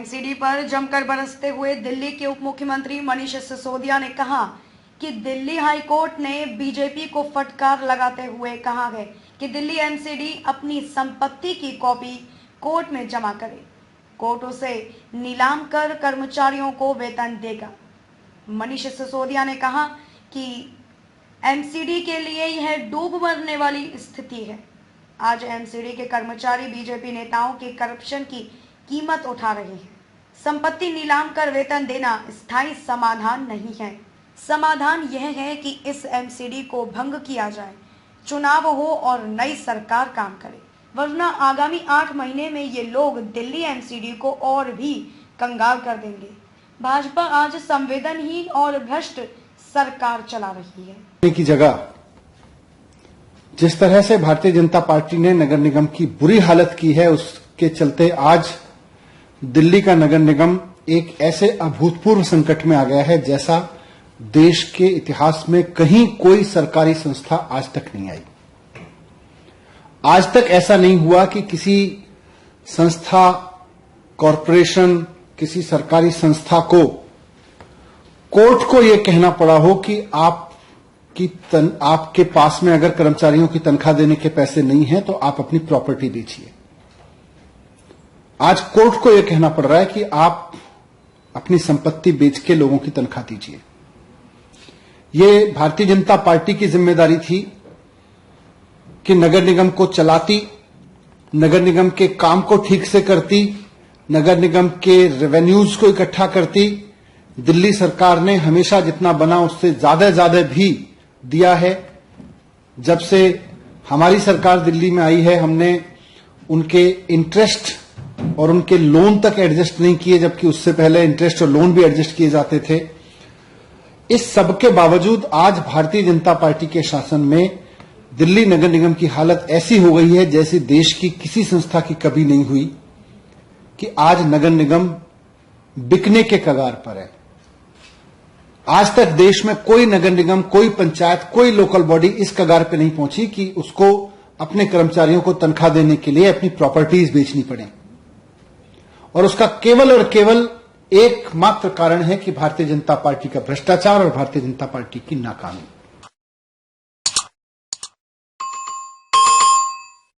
MCD पर जमकर बरसते हुए दिल्ली के उप मुख्यमंत्री मनीष सिसोदिया ने कहा कि दिल्ली हाईकोर्ट ने बीजेपी को फटकार लगाते हुए कहा है कि दिल्ली एमसीडी अपनी संपत्ति की कॉपी कोर्ट में जमा करे। कोर्ट उसे नीलाम कर कर्मचारियों को वेतन देगा। मनीष सिसोदिया ने कहा कि एमसीडी के लिए यह डूब मरने वाली स्थिति है। आज एमसीडी के कर्मचारी बीजेपी नेताओं के करप्शन की कीमत उठा रहे हैं। संपत्ति नीलाम कर वेतन देना स्थायी समाधान नहीं है। समाधान यह है कि इस एमसीडी को भंग किया जाए, चुनाव हो और नई सरकार काम करे, वरना आगामी 8 महीने में ये लोग दिल्ली एमसीडी को और भी कंगाल कर देंगे। भाजपा आज संवेदनहीन और भ्रष्ट सरकार चला रही है। की जगह जिस तरह से भारतीय जनता पार्टी ने नगर निगम की बुरी हालत की है, उसके चलते आज दिल्ली का नगर निगम एक ऐसे अभूतपूर्व संकट में आ गया है जैसा देश के इतिहास में कहीं कोई सरकारी संस्था आज तक नहीं आई। आज तक ऐसा नहीं हुआ कि किसी संस्था, कॉरपोरेशन, किसी सरकारी संस्था को कोर्ट को यह कहना पड़ा हो कि आपके पास में अगर कर्मचारियों की तनख्वाह देने के पैसे नहीं हैं तो आप अपनी प्रॉपर्टी बेचिए। आज कोर्ट को यह कहना पड़ रहा है कि आप अपनी संपत्ति बेच के लोगों की तनख्वाह दीजिए। ये भारतीय जनता पार्टी की जिम्मेदारी थी कि नगर निगम को चलाती, नगर निगम के काम को ठीक से करती, नगर निगम के रेवेन्यूज को इकट्ठा करती। दिल्ली सरकार ने हमेशा जितना बना उससे ज्यादा भी दिया है। जब से हमारी सरकार दिल्ली में आई है, हमने उनके इंटरेस्ट और उनके लोन तक एडजस्ट नहीं किए, जबकि उससे पहले इंटरेस्ट और लोन भी एडजस्ट किए जाते थे। इस सब के बावजूद आज भारतीय जनता पार्टी के शासन में दिल्ली नगर निगम की हालत ऐसी हो गई है जैसी देश की किसी संस्था की कभी नहीं हुई, कि आज नगर निगम बिकने के कगार पर है। आज तक देश में कोई नगर निगम, कोई पंचायत, कोई लोकल बॉडी इस कगार पे नहीं पहुंची कि उसको अपने कर्मचारियों को तनख्वाह देने के लिए अपनी प्रॉपर्टीज बेचनी पड़े। और उसका केवल और केवल एकमात्र कारण है कि भारतीय जनता पार्टी का भ्रष्टाचार और भारतीय जनता पार्टी की नाकामी।